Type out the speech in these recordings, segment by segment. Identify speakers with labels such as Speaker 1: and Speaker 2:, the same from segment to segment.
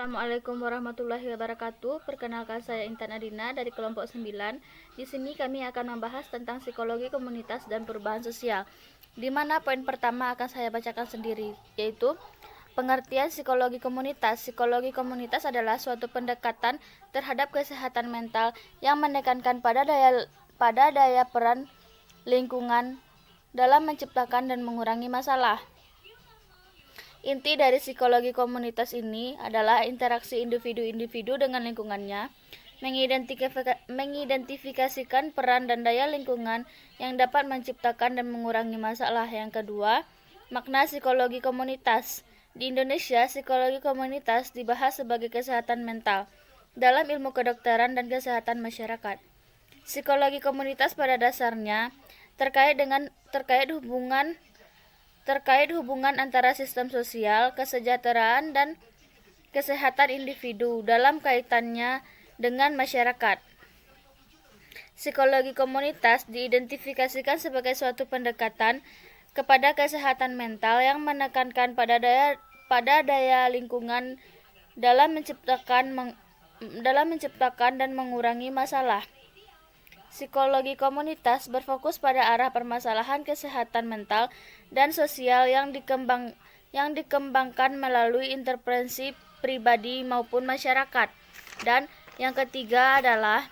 Speaker 1: Assalamualaikum warahmatullahi wabarakatuh. Perkenalkan, saya Intan Adina dari kelompok 9. Di sini kami akan membahas tentang psikologi komunitas dan perubahan sosial. Di mana poin pertama akan saya bacakan sendiri, yaitu pengertian psikologi komunitas. Psikologi komunitas adalah suatu pendekatan terhadap kesehatan mental yang menekankan pada daya peran lingkungan dalam menciptakan dan mengurangi masalah. Inti dari psikologi komunitas ini adalah interaksi individu-individu dengan lingkungannya, mengidentifikasikan peran dan daya lingkungan yang dapat menciptakan dan mengurangi masalah. Yang kedua, makna psikologi komunitas. Di Indonesia, psikologi komunitas dibahas sebagai kesehatan mental dalam ilmu kedokteran dan kesehatan masyarakat. Psikologi komunitas pada dasarnya terkait hubungan antara sistem sosial, kesejahteraan, dan kesehatan individu dalam kaitannya dengan masyarakat. Psikologi komunitas diidentifikasikan sebagai suatu pendekatan kepada kesehatan mental yang menekankan pada daya lingkungan dalam menciptakan dan mengurangi masalah. Psikologi komunitas berfokus pada arah permasalahan kesehatan mental dan sosial yang dikembangkan melalui intervensi pribadi maupun masyarakat. Dan yang ketiga adalah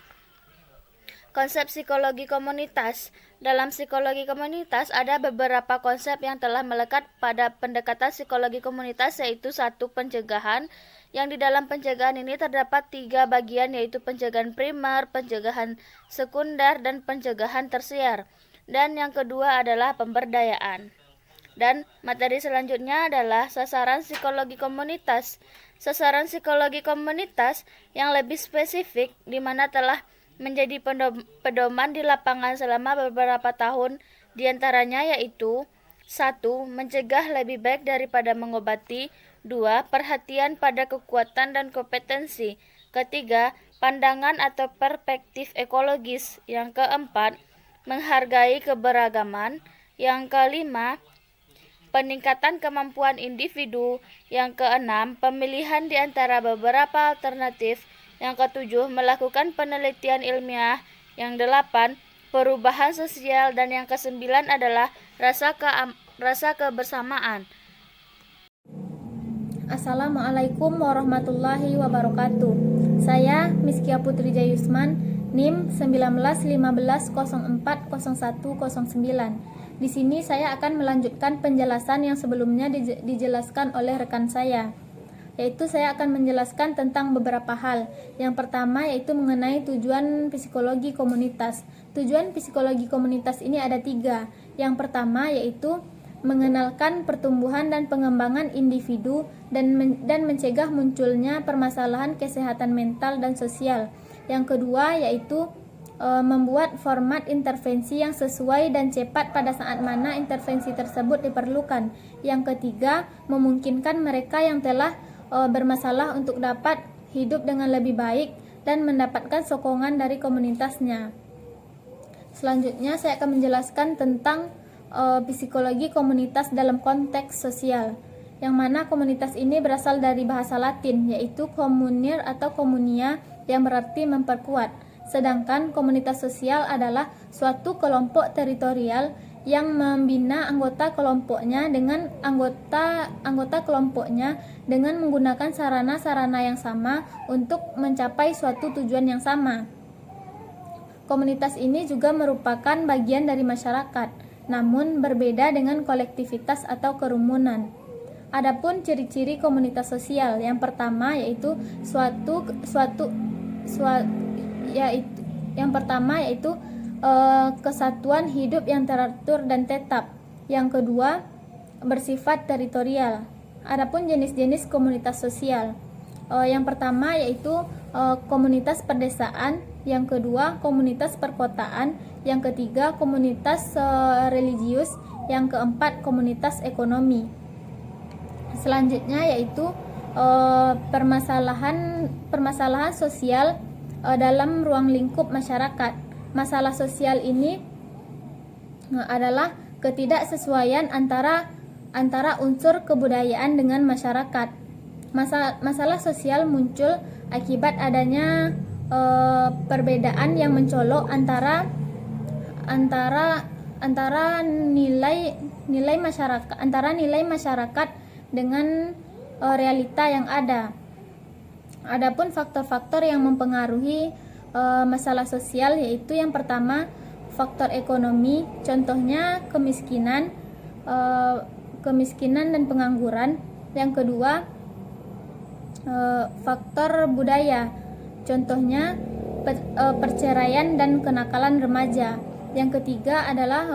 Speaker 1: konsep psikologi komunitas. Dalam psikologi komunitas ada beberapa konsep yang telah melekat pada pendekatan psikologi komunitas, yaitu 1. Pencegahan, yang di dalam pencegahan ini terdapat 3 bagian, yaitu pencegahan primer, pencegahan sekunder, dan pencegahan tersier. Dan yang kedua adalah pemberdayaan. Dan materi selanjutnya adalah sasaran psikologi komunitas. Sasaran psikologi komunitas yang lebih spesifik, di mana telah menjadi pedoman di lapangan selama beberapa tahun, diantaranya yaitu 1. Mencegah lebih baik daripada mengobati. 2. Perhatian pada kekuatan dan kompetensi. Ketiga, pandangan atau perspektif ekologis. Yang keempat, menghargai keberagaman. Yang kelima, peningkatan kemampuan individu. Yang keenam, pemilihan di antara beberapa alternatif. Yang ketujuh, melakukan penelitian ilmiah. Yang delapan, perubahan sosial. Dan yang kesembilan adalah rasa kebersamaan.
Speaker 2: Assalamualaikum warahmatullahi wabarakatuh. Saya Miskia Putri Jayusman, NIM 1915040109. Di sini saya akan melanjutkan penjelasan yang sebelumnya dijelaskan oleh rekan saya, yaitu saya akan menjelaskan tentang beberapa hal. Yang pertama yaitu mengenai tujuan psikologi komunitas. Tujuan psikologi komunitas ini ada 3. Yang pertama yaitu mengenalkan pertumbuhan dan pengembangan individu dan mencegah munculnya permasalahan kesehatan mental dan sosial. Yang kedua yaitu membuat format intervensi yang sesuai dan cepat pada saat mana intervensi tersebut diperlukan. Yang ketiga, memungkinkan mereka yang telah bermasalah untuk dapat hidup dengan lebih baik dan mendapatkan sokongan dari komunitasnya. Selanjutnya saya akan menjelaskan tentang psikologi komunitas dalam konteks sosial, yang mana komunitas ini berasal dari bahasa Latin, yaitu communire atau communia, yang berarti memperkuat. Sedangkan komunitas sosial adalah suatu kelompok teritorial yang membina anggota kelompoknya dengan menggunakan sarana-sarana yang sama untuk mencapai suatu tujuan yang sama. Komunitas ini juga merupakan bagian dari masyarakat, namun berbeda dengan kolektivitas atau kerumunan. Adapun ciri-ciri komunitas sosial, yang pertama yaitu kesatuan hidup yang teratur dan tetap. Yang kedua, bersifat teritorial. Adapun jenis-jenis komunitas sosial, yang pertama yaitu komunitas pedesaan, yang kedua komunitas perkotaan, yang ketiga komunitas religius, yang keempat komunitas ekonomi. Selanjutnya yaitu permasalahan sosial dalam ruang lingkup masyarakat. Masalah sosial ini adalah ketidaksesuaian antara unsur kebudayaan dengan masyarakat. Masalah sosial muncul akibat adanya perbedaan yang mencolok antara nilai masyarakat dengan realita yang ada. Adapun faktor-faktor yang mempengaruhi masalah sosial yaitu yang pertama faktor ekonomi, contohnya kemiskinan dan pengangguran. Yang kedua faktor budaya, contohnya perceraian dan kenakalan remaja. Yang ketiga adalah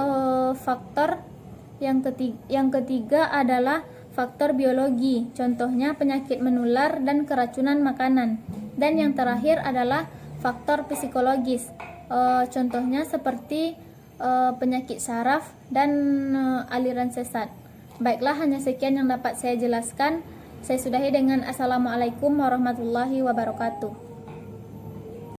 Speaker 2: faktor biologi, contohnya penyakit menular dan keracunan makanan. Dan yang terakhir adalah faktor psikologis, contohnya seperti penyakit saraf dan aliran sesat. Baiklah, hanya sekian yang dapat saya jelaskan. Saya sudahi dengan Assalamualaikum warahmatullahi wabarakatuh.